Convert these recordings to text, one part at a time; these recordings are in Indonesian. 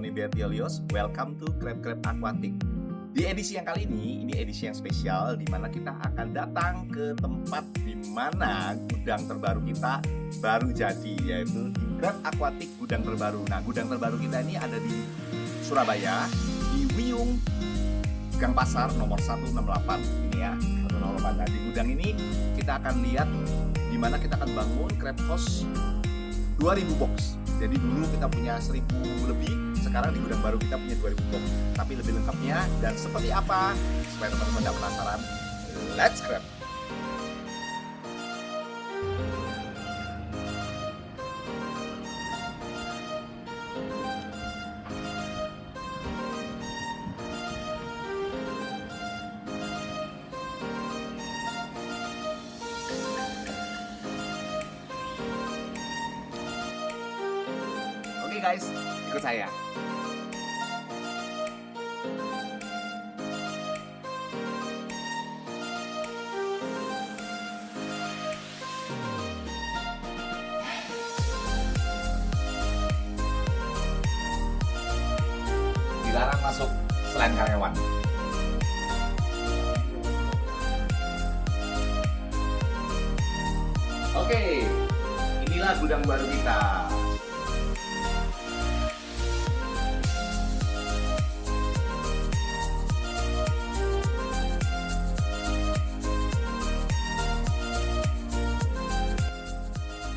Tony Bertiolios. Welcome to Crab Aquatic. Di edisi yang kali ini edisi yang spesial di mana kita akan datang ke tempat di mana gudang terbaru kita baru jadi, yaitu di Crab Aquatic gudang terbaru. Nah, gudang terbaru kita ini ada di Surabaya, di Wiyung, Gang Pasar nomor 168 ini ya, 168. Nah, di gudang ini kita akan lihat di mana kita akan bangun crab house 2000 box. Jadi dulu kita punya 1000 lebih, sekarang di gudang baru kita punya 2000 box. Tapi lebih lengkapnya dan seperti apa, supaya teman-teman tidak penasaran, let's grab! Oke guys, ikut saya. Dilarang masuk selain karyawan. Oke, inilah gudang baru kita.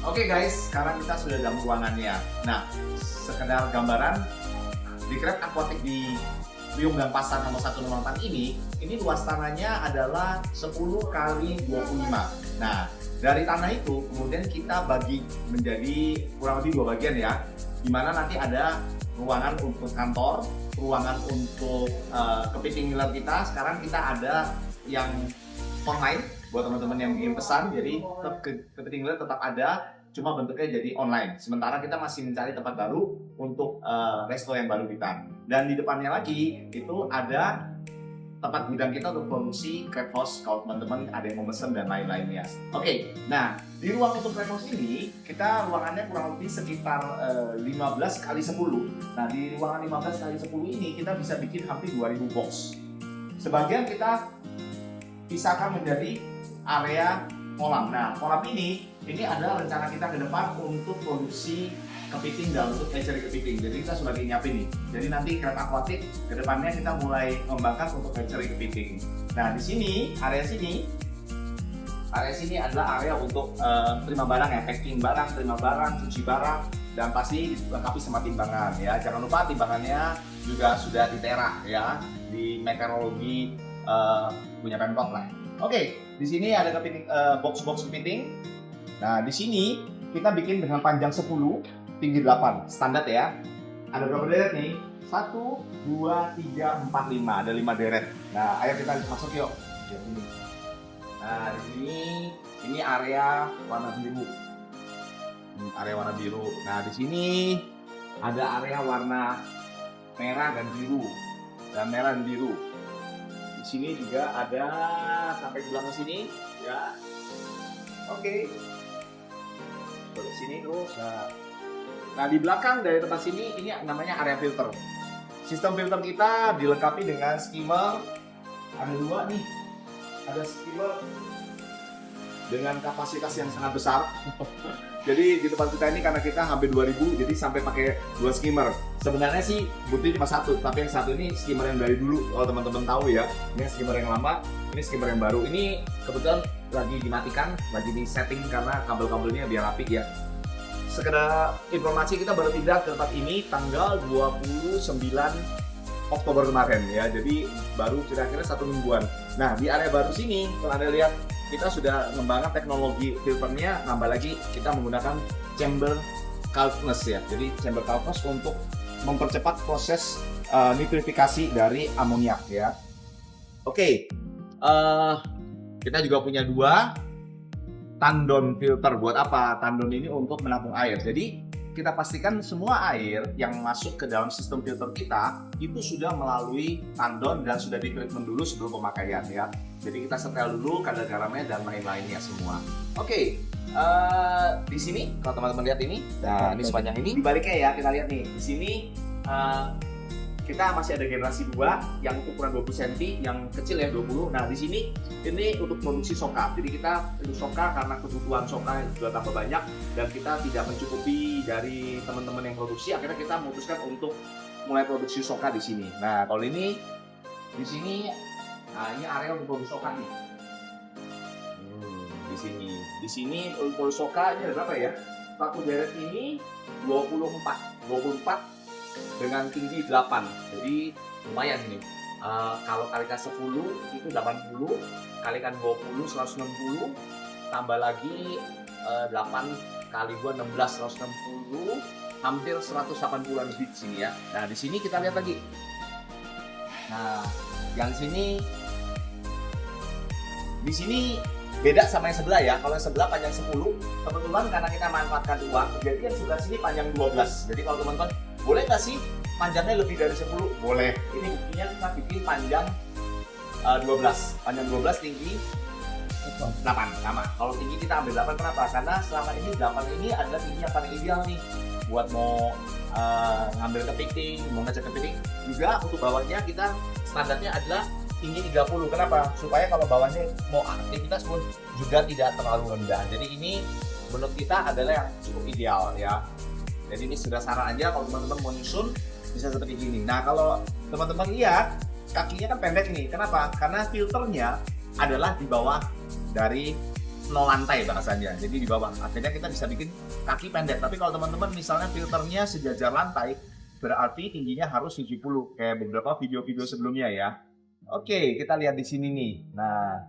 Oke guys, sekarang kita sudah dalam ruangannya. Nah, sekedar gambaran, di Crab Aquatic di Wiyung Gang Pasar nomor 168 ini luas tanahnya adalah 10 kali 25. Nah, dari tanah itu kemudian kita bagi menjadi kurang lebih 2 bagian ya, dimana nanti ada ruangan untuk kantor, ruangan untuk kepiting ngiler kita. Sekarang kita ada yang online buat teman-teman yang ingin pesan, jadi kepiting ngiler tetap ada, cuma bentuknya jadi online. Sementara kita masih mencari tempat baru untuk resto yang baru kita. Dan di depannya lagi itu ada tempat gudang kita untuk produksi crab house kalau teman-teman ada yang mau pesen dan lain-lainnya. Oke, nah di ruang untuk crab house ini kita ruangannya kurang lebih sekitar 15 kali 10. Nah di ruangan 15 kali 10 ini kita bisa bikin hampir 2000 box. Sebagian kita pisahkan menjadi area kolam. Nah kolam ini adalah rencana kita ke depan untuk produksi kepiting dalam bentuk hatchery kepiting. Jadi kita sudah nyiapin nih. Jadi nanti Crab Aquatic ke depannya kita mulai mengembangkan untuk hatchery kepiting. Nah di sini, area sini adalah area untuk terima barang ya, packing barang, terima barang, cuci barang, dan pasti dilengkapi sama timbangan ya. Jangan lupa timbangannya juga sudah diterak ya, di meteorologi punya Pemkot lah. Oke, di sini ada kepiting, box-box kepiting. Nah, di sini kita bikin dengan panjang 10, tinggi 8, standar ya. Ada berapa deret nih? 1, 2, 3, 4, 5. Ada 5 deret. Nah, ayo kita masuk yuk. Nah, ini area warna biru. Area warna biru. Nah, di sini ada area warna merah dan biru. Dan merah dan biru. Di sini juga ada sampai di belakang sini ya. Oke. Dari sini terus. Nah di belakang dari tempat sini ini namanya area filter. Sistem filter kita dilengkapi dengan skimmer. Ada 2 nih. Ada skimmer dengan kapasitas yang sangat besar. Jadi di tempat kita ini karena kita hampir 2000, jadi sampai pakai 2 skimmer. Sebenarnya sih butuhnya cuma 1, tapi yang satu ini skimmer yang dari dulu. Kalau teman-teman tahu ya, ini skimmer yang lama, ini skimmer yang baru. Ini kebetulan lagi dimatikan, lagi di setting karena kabel-kabelnya biar rapi ya. Sekedar informasi, kita baru pindah ke tempat ini tanggal 29 Oktober kemarin ya, jadi baru kira-kira 1 mingguan. Nah di area baru sini, kalau Anda lihat, kita sudah mengembangkan teknologi filternya, nambah lagi kita menggunakan chamber calfness ya. Jadi chamber calfness untuk mempercepat proses nitrifikasi dari amoniak ya. Oke, kita juga punya 2 tandon filter. Buat apa? Tandon ini untuk menampung air. Jadi kita pastikan semua air yang masuk ke dalam sistem filter kita itu sudah melalui tandon dan sudah di treatment dulu sebelum pemakaian ya. Jadi kita setel dulu kadar garamnya dan lain-lainnya semua. Oke, di sini kalau teman-teman lihat ini, nah ini sepanjang ini. Di baliknya ya kita lihat nih, di sini kita masih ada generasi 2 yang ukuran 20 cm, yang kecil ya 20. Nah di sini ini untuk produksi soka. Jadi kita untuk soka karena kebutuhan soka juga tambah banyak dan kita tidak mencukupi dari teman-teman yang produksi. Akhirnya kita memutuskan untuk mulai produksi soka di sini. Nah kalau ini di sini, nah ini area untuk produksi soka nih. Di sini untuk produksi soka ini ada berapa ya? Satu deret ini 24 dengan tinggi 8, jadi lumayan nih. Kalau kalikan 10 itu 80, kalikan 20 160, tambah lagi 8 kali 2 16 160, hampir 180-an lebih di sini ya. Nah di sini kita lihat lagi. Nah yang di sini beda sama yang sebelah ya. Kalau yang sebelah panjang 10, kebetulan karena kita manfaatkan uang, jadi yang sebelah sini panjang 12. Jadi kalau teman-teman, boleh nggak sih panjangnya lebih dari 10? Boleh. Ini buktinya kita bikin panjang 12. Panjang 12, tinggi 8. Sama. Kalau tinggi kita ambil 8, kenapa? Karena selama ini 8 ini adalah tinggi yang paling ideal nih. Buat mau ngambil kepiting, mau ngecek kepiting. Juga untuk bawahnya kita standarnya adalah tinggi 30. Kenapa? Supaya kalau bawahnya mau aktivitas pun juga tidak terlalu rendah. Jadi ini menurut kita adalah yang cukup ideal ya. Jadi ini sudah saran aja kalau teman-teman mau nyusun bisa seperti gini. Nah kalau teman-teman lihat kakinya kan pendek nih. Kenapa? Karena filternya adalah di bawah dari 0 lantai bahasanya. Jadi di bawah. Akhirnya kita bisa bikin kaki pendek. Tapi kalau teman-teman misalnya filternya sejajar lantai, berarti tingginya harus 70 kayak beberapa video-video sebelumnya ya. Oke, kita lihat di sini nih. Nah,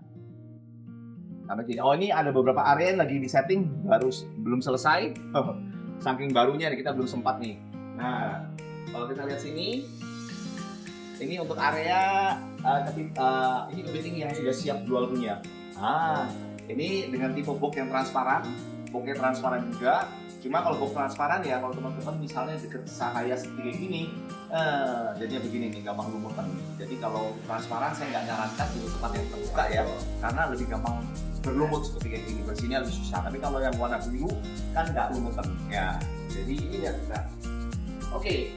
ini ada beberapa area yang lagi di setting, belum selesai. Saking barunya nih, kita belum sempat nih. Nah, kalau kita lihat sini, ini untuk area ini kepiting yang sudah siap jual punya. Ini dengan tipe box yang transparan, boxnya transparan juga. Cuma kalau box transparan ya, kalau teman-teman misalnya deket cahaya seperti gini, jadinya begini nih, gampang lumutan. Jadi kalau transparan saya nggak nyarankan di tempat yang terbuka ya, karena lebih gampang berlumut seperti kayak gini, bersihnya lebih susah. Tapi kalau yang warna biru kan nggak lumutan ya. Jadi ini ya kita. Oke,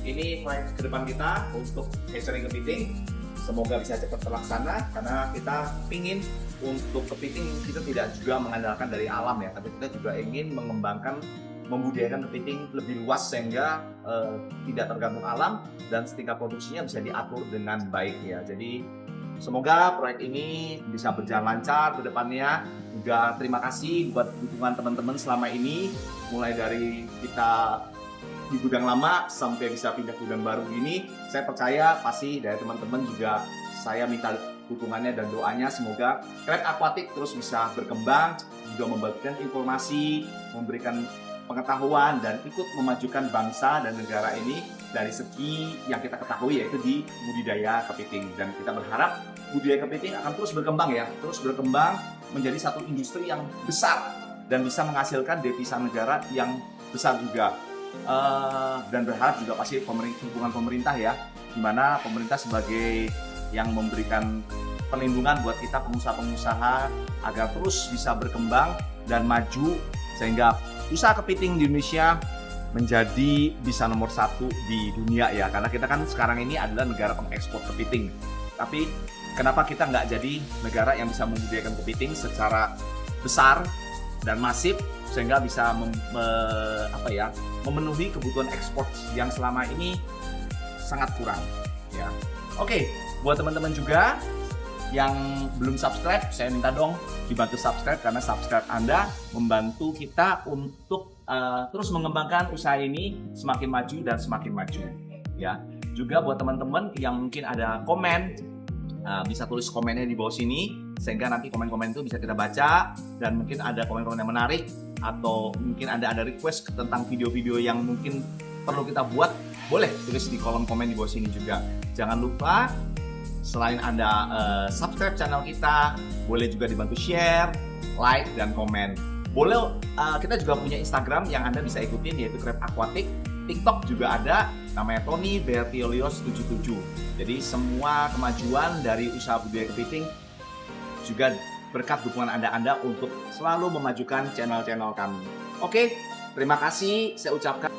ini proyek ke depan kita untuk hatchery kepiting. Semoga bisa cepat terlaksana karena kita pingin untuk kepiting kita tidak juga mengandalkan dari alam ya, tapi kita juga ingin mengembangkan, membudidayakan kepiting lebih luas sehingga tidak tergantung alam dan tingkat produksinya bisa diatur dengan baik ya. Jadi semoga proyek ini bisa berjalan lancar ke depannya. Juga terima kasih buat dukungan teman-teman selama ini, mulai dari kita di gudang lama sampai bisa pindah gudang baru ini. Saya percaya pasti dari teman-teman juga saya minta dukungannya dan doanya semoga Crab Aquatic terus bisa berkembang, juga membagikan informasi, memberikan pengetahuan dan ikut memajukan bangsa dan negara ini dari segi yang kita ketahui yaitu di budidaya kepiting. Dan kita berharap budidaya kepiting akan terus berkembang ya, terus berkembang menjadi satu industri yang besar dan bisa menghasilkan devisa negara yang besar juga. Dan berharap juga pasti dukungan pemerintah ya, dimana pemerintah sebagai yang memberikan perlindungan buat kita pengusaha-pengusaha agar terus bisa berkembang dan maju sehingga usaha kepiting di Indonesia menjadi bisa nomor 1 di dunia ya, karena kita kan sekarang ini adalah negara pengekspor kepiting. Tapi kenapa kita nggak jadi negara yang bisa membudidayakan kepiting secara besar dan masif sehingga bisa memenuhi kebutuhan ekspor yang selama ini sangat kurang ya. Oke, buat teman-teman juga yang belum subscribe, saya minta dong dibantu subscribe karena subscribe Anda membantu kita untuk terus mengembangkan usaha ini semakin maju dan semakin maju ya. Juga buat teman-teman yang mungkin ada komen, bisa tulis komennya di bawah sini sehingga nanti komen-komen itu bisa kita baca, dan mungkin ada komen-komen yang menarik atau mungkin ada request tentang video-video yang mungkin perlu kita buat, boleh tulis di kolom komen di bawah sini juga. Jangan lupa selain Anda subscribe channel kita, boleh juga dibantu share, like, dan komen. Boleh, kita juga punya Instagram yang Anda bisa ikutin yaitu Crab Aquatic. TikTok juga ada, namanya Tony Bertiolios 77. Jadi semua kemajuan dari usaha budidaya kepiting juga berkat dukungan Anda untuk selalu memajukan channel-channel kami. Oke, terima kasih saya ucapkan.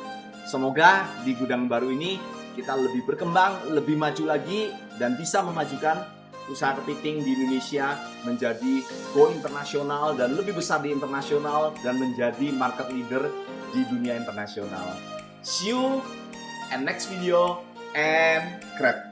Semoga di gudang baru ini kita lebih berkembang, lebih maju lagi, dan bisa memajukan usaha kepiting di Indonesia menjadi go internasional dan lebih besar di internasional dan menjadi market leader di dunia internasional. See you and next video and grab.